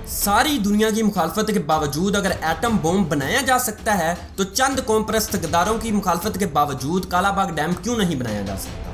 सारी दुनिया की मुखालफत के बावजूद अगर एटम बम बनाया जा सकता है तो चंद कौम परस्त गद्दारों की मुखालफत के बावजूद कालाबाग डैम क्यों नहीं बनाया जा सकता।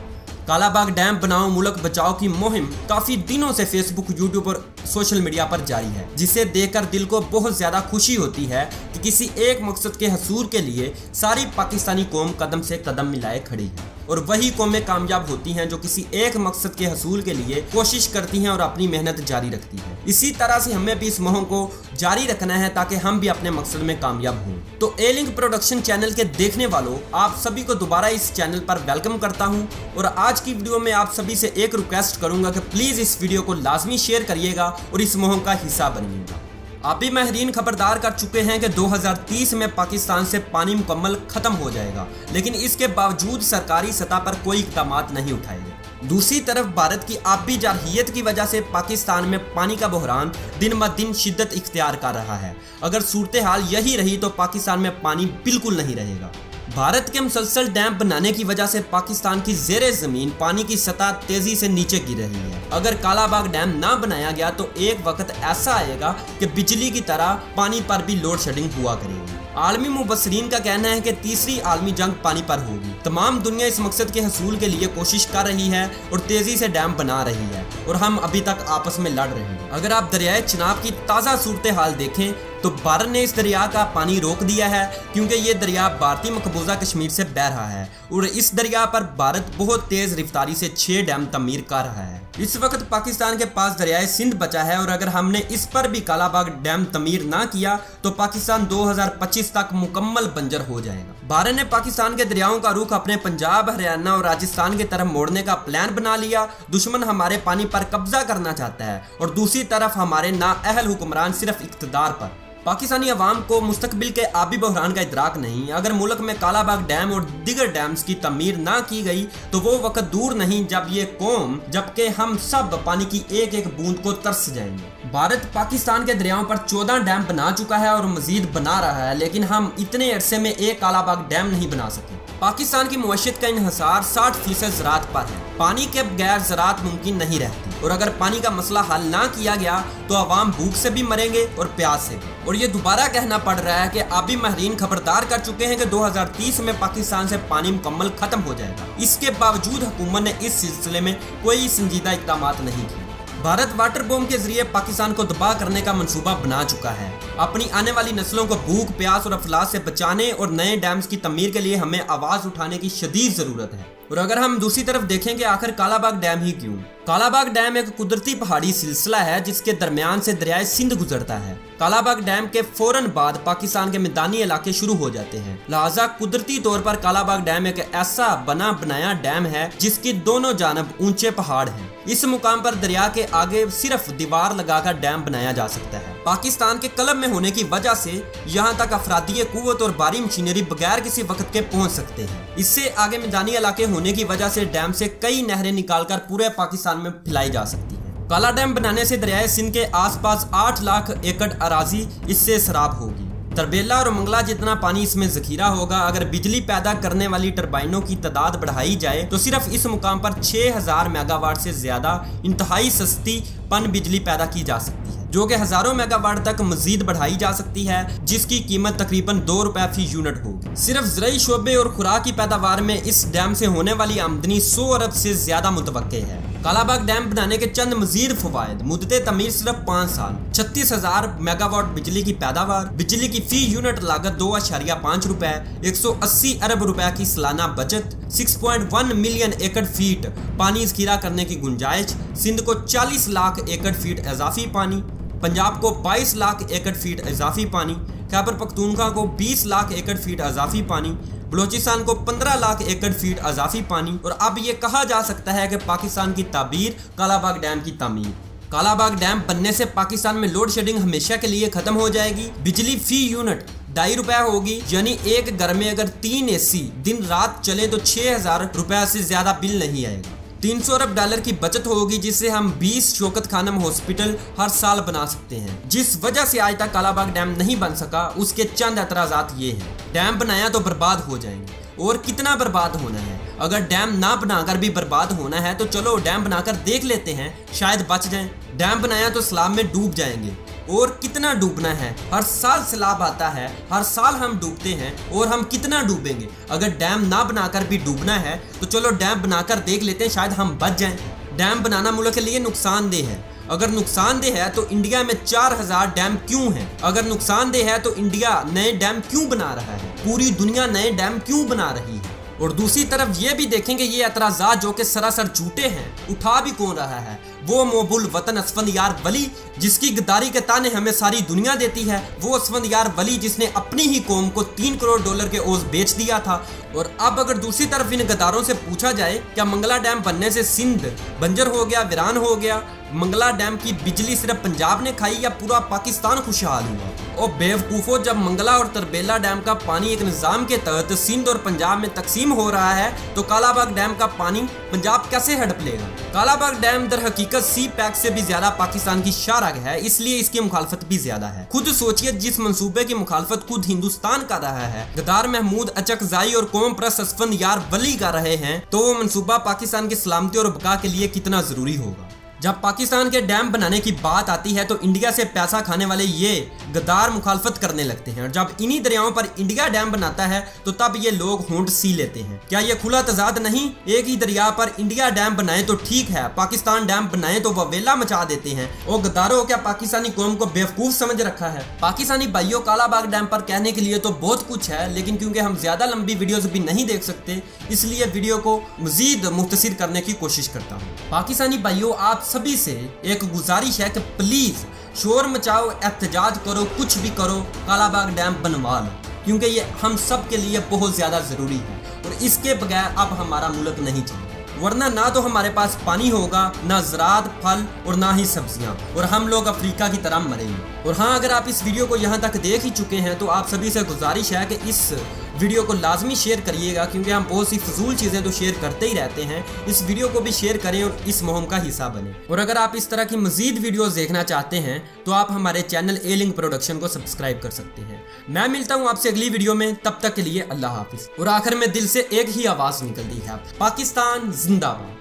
कालाबाग डैम बनाओ मुल्क बचाओ की मुहिम काफी दिनों से फेसबुक, यूट्यूब और सोशल मीडिया पर जारी है, जिसे देखकर दिल को बहुत ज्यादा खुशी होती है कि किसी एक मकसद के हसूल के लिए सारी पाकिस्तानी कौम कदम से कदम मिलाए खड़ी है और वही कौमें कामयाब होती हैं जो किसी एक मकसद के हसूल के लिए कोशिश करती हैं और अपनी मेहनत जारी रखती है। इसी तरह से हमें भी इस मुहिम को जारी रखना है ताकि हम भी अपने मकसद में कामयाब हों। तो ए लिंक प्रोडक्शन चैनल के देखने वालों, आप सभी को दोबारा इस चैनल पर वेलकम करता हूं और आज की वीडियो में आप सभी से एक रिक्वेस्ट करूंगा कि प्लीज इस वीडियो को लाजमी शेयर करिएगा और इस मुहिम का हिस्सा बनिएगा। आबी माहिरीन खबरदार कर चुके हैं कि 2030 में पाकिस्तान से पानी मुकम्मल खत्म हो जाएगा, लेकिन इसके बावजूद सरकारी सतह पर कोई इक़दाम नहीं उठाए गए। दूसरी तरफ भारत की आबी जारहियत की वजह से पाकिस्तान में पानी का बहरान दिन ब दिन शिद्दत इख्तियार कर रहा है। अगर सूरत हाल यही रही तो पाकिस्तान में पानी बिल्कुल नहीं रहेगा। भारत के मुसलसल डैम बनाने की वजह से पाकिस्तान की ज़ेरे ज़मीन पानी की सतह तेजी से नीचे गिर रही है। अगर कालाबाग डैम ना बनाया गया तो एक वक्त ऐसा आएगा कि बिजली की तरह पानी पर भी लोड शेडिंग हुआ करेगी। आलमी मुबस्सरीन का कहना है कि तीसरी आलमी जंग पानी पर होगी। तमाम दुनिया इस मकसद के हसूल के लिए कोशिश कर रही है और तेजी से डैम बना रही है और हम अभी तक आपस में लड़ रहे हैं। अगर आप दरियाए चिनाब की ताज़ा सूरत हाल देखें तो भारत ने इस दरिया का पानी रोक दिया है क्योंकि ये दरिया भारतीय मकबूजा कश्मीर से बह रहा है और इस दरिया पर भारत बहुत तेज रफ्तारी से 6 डैम तमीर कर रहा है। इस वक्त पाकिस्तान के पास दरियाए सिंध बचा है और अगर हमने इस पर भी कालाबाग डैम तमीर ना किया तो पाकिस्तान 2025 तक मुकम्मल बंजर हो जाएगा। भारत ने पाकिस्तान के दरियाओं का रुख अपने पंजाब, हरियाणा और राजस्थान की तरफ मोड़ने का प्लान बना लिया। दुश्मन हमारे पानी पर कब्जा करना चाहता है और दूसरी तरफ हमारे नाअहल हुक्मरान सिर्फ इख्तिदार पर। पाकिस्तानी अवाम को मुस्तकबिल के आबी बहरान का इदराक नहीं। अगर मुल्क में कालाबाग डैम और दीगर डैम्स की तमीर ना की गई तो वो वक्त दूर नहीं जब ये कौम, जबकि हम सब पानी की एक एक बूंद को तरस जाएंगे। भारत पाकिस्तान के दरियाओं पर 14 डैम बना चुका है और मजीद बना रहा है, लेकिन हम इतने अरसे में एक कालाबाग डैम नहीं बना सके। पाकिस्तान की मुआशियत का इन्हिसार 60% ज़राअत पर है। पानी के बगैर ज़राअत मुमकिन नहीं रहती और अगर पानी का मसला हल ना किया गया तो अवाम भूख से भी मरेंगे और प्यास से भी। और ये दोबारा कहना पड़ रहा है कि आबी माहिरीन खबरदार कर चुके हैं कि 2030 में पाकिस्तान से पानी मुकम्मल खत्म हो जाएगा। इसके बावजूद हुकूमत ने इस सिलसिले में कोई संजीदा इक़दाम नहीं किए। भारत वाटर बम के जरिए पाकिस्तान को तबाह करने का मंसूबा बना चुका है। अपनी आने वाली नस्लों को भूख, प्यास और अफलास से बचाने और नए डैम्स की तमीर के लिए हमें आवाज उठाने की शदीद जरूरत है। और अगर हम दूसरी तरफ देखें कि आखिर कालाबाग डैम ही क्यों? कालाबाग डैम एक कुदरती पहाड़ी सिलसिला है जिसके दरमियान से दरियाए सिंध गुजरता है। कालाबाग डैम के फौरन बाद पाकिस्तान के मैदानी इलाके शुरू हो जाते हैं, लिहाजा कुदरती तौर पर कालाबाग डैम एक ऐसा बना बनाया डैम है जिसकी दोनों जानब ऊंचे पहाड़ हैं। इस मुकाम पर दरिया के आगे सिर्फ दीवार लगाकर डैम बनाया जा सकता है। पाकिस्तान के कलब में होने की वजह से यहाँ तक अफरादी कुव्वत और भारी मशीनरी बगैर किसी वक्त के पहुँच सकते हैं। इससे आगे मैदानी इलाके होने की वजह से डैम से कई नहरें निकालकर पूरे पाकिस्तान में फैलाई जा सकती है। काला डैम बनाने से दरियाए सिंध के आसपास 8 लाख एकड़ अराजी इससे सराब होगी। तरबेला और मंगला जितना पानी इसमें जखीरा होगा। अगर बिजली पैदा करने वाली टरबाइनों की तादाद बढ़ाई जाए तो सिर्फ इस मुकाम पर 6000 मेगावाट से ज्यादा इंतहाई सस्ती पन बिजली पैदा की जा सकती है, जो कि हजारों मेगावाट तक मजीद बढ़ाई जा सकती है, जिसकी कीमत तकरीबन 2 रुपए फी यूनिट होगी। सिर्फ ज़राई शोबे और खुराक की पैदावार में इस डैम से होने वाली आमदनी 100 अरब से ज्यादा मुतवक्के है। कालाबाग डैम बनाने के चंद मजीद फवायद: मुद्दत तमीर सिर्फ 5 साल, 36,000 मेगावाट बिजली की पैदावार, बिजली की फी यूनिट लागत 2.5 रुपए, 180 अरब रुपए की सालाना बचत, 6.1 मिलियन एकड़ फीट पानी जखीरा करने की गुंजाइश, सिंध को 40 लाख एकड़ फीट इजाफी पानी, पंजाब को 22 लाख एकड़ फीट इजाफी पानी, खैबर पख्तूनख्वा को 20 लाख एकड़ फीट इजाफी पानी, बलोचिस्तान को 15 लाख एकड़ फीट इजाफी पानी। और अब ये कहा जा सकता है कि पाकिस्तान की ताबीर कालाबाग डैम की तामीर। कालाबाग डैम बनने से पाकिस्तान में लोड शेडिंग हमेशा के लिए खत्म हो जाएगी। बिजली फी यूनिट 2.5 रुपए होगी, यानी एक घर में अगर 3 AC दिन रात चले तो 6000 रुपए से ज्यादा बिल नहीं आएगा। 300 अरब डॉलर की बचत होगी, जिससे हम 20 शौकत खानम हॉस्पिटल हर साल बना सकते हैं। जिस वजह से आज तक कालाबाग डैम नहीं बन सका उसके चंद एतराज़ात ये हैं: डैम बनाया तो बर्बाद हो जाएंगे, और कितना बर्बाद होना है। अगर डैम ना बनाकर भी बर्बाद होना है तो चलो डैम बनाकर देख लेते हैं, शायद बच जाएं। डैम बनाया तो सैलाब में डूब जाएंगे, और कितना डूबना है। हर साल सैलाब आता है, हर साल हम डूबते हैं और हम कितना डूबेंगे। अगर डैम ना बनाकर भी डूबना है तो चलो डैम बनाकर देख लेते हैं, शायद हम बच जाएं। डैम बनाना मुल्क के लिए नुकसानदेह है। अगर नुकसानदेह है तो इंडिया में 4000 डैम क्यों हैं? अगर नुकसानदेह है तो इंडिया नए डैम क्यों बना रहा है? पूरी दुनिया नए डैम क्यों बना रही है? और दूसरी तरफ ये भी देखेंगे ये एतराज़ात जो कि सरासर झूठे हैं, उठा भी कौन रहा है? वो मोबुल वतन असफंदयार वली जिसकी गद्दारी के ताने हमें सारी दुनिया देती है। वो असफंदयार वली जिसने अपनी ही कौम को $3 करोड़ के ओस बेच दिया था। और अब अगर दूसरी तरफ इन गद्दारों से पूछा जाए क्या मंगला डैम बनने से सिंध बंजर हो गया, वीरान हो गया? मंगला डैम की बिजली सिर्फ पंजाब ने खाई या पूरा पाकिस्तान खुशहाल हुआ? और बेवकूफ़ो, जब मंगला और तरबेला डैम का पानी एक निज़ाम के तहत सिंध और पंजाब में तकसीम हो रहा है तो कालाबाग डैम का पानी पंजाब कैसे हड़प लेगा? कालाबाग डैम दर हकीकत सी पैक से भी ज्यादा पाकिस्तान की शाहराग है, इसलिए इसकी मुखालफत भी ज्यादा है। खुद सोचिए, जिस मंसूबे की मुखालफत खुद हिंदुस्तान कर रहा है, गद्दार महमूद अचकजाई और कौम परस्त असफंदयार वली कर रहे हैं, तो वो मंसूबा पाकिस्तान की सलामती और बका के लिए कितना जरूरी होगा। जब पाकिस्तान के डैम बनाने की बात आती है तो इंडिया से पैसा खाने वाले ये गद्दार मुखालफत करने लगते हैं, और जब इन्हीं दरियाओं पर इंडिया डैम बनाता है तो तब ये लोग होंठ सी लेते हैं। क्या ये खुला तजाद नहीं? एक ही दरिया पर इंडिया डैम बनाए तो ठीक है, पाकिस्तान डैम बनाए तो वह वेला मचा देते हैं। और गद्दारों, क्या पाकिस्तानी कौम को बेवकूफ समझ रखा है? पाकिस्तानी भाइयों, कालाबाग डैम पर कहने के लिए तो बहुत कुछ है, लेकिन क्योंकि हम ज्यादा लंबी वीडियोस भी नहीं देख सकते, इसलिए वीडियो को मजीद मुख्तसर करने की कोशिश करता हूँ। पाकिस्तानी भाइयों, आप सभी से एक गुजारिश है कि प्लीज शोर मचाओ, एहतजाज करो, कुछ भी करो, कालाबाग डैम बनवा लो, क्योंकि ये हम सब के लिए बहुत ज्यादा जरूरी है और इसके बगैर अब हमारा मुल्क नहीं चलेगा। वरना ना तो हमारे पास पानी होगा, ना ज़राअत, फल और ना ही सब्जियां, और हम लोग अफ्रीका की तरह मरेंगे। और हाँ, अगर आप इस वीडियो को यहाँ तक देख ही चुके हैं तो आप सभी से गुजारिश है कि इस वीडियो को लाजमी शेयर करिएगा, क्योंकि हम बहुत सी फजूल चीज़ें तो शेयर करते ही रहते हैं। इस वीडियो को भी शेयर करें और इस मुहिम का हिस्सा बने। और अगर आप इस तरह की मजीद वीडियोस देखना चाहते हैं तो आप हमारे चैनल ए लिंक प्रोडक्शन को सब्सक्राइब कर सकते हैं। मैं मिलता हूँ आपसे अगली वीडियो में, तब तक के लिए अल्लाह हाफिज। और आखिर में दिल से एक ही आवाज़ निकलती है, पाकिस्तान जिंदाबाद।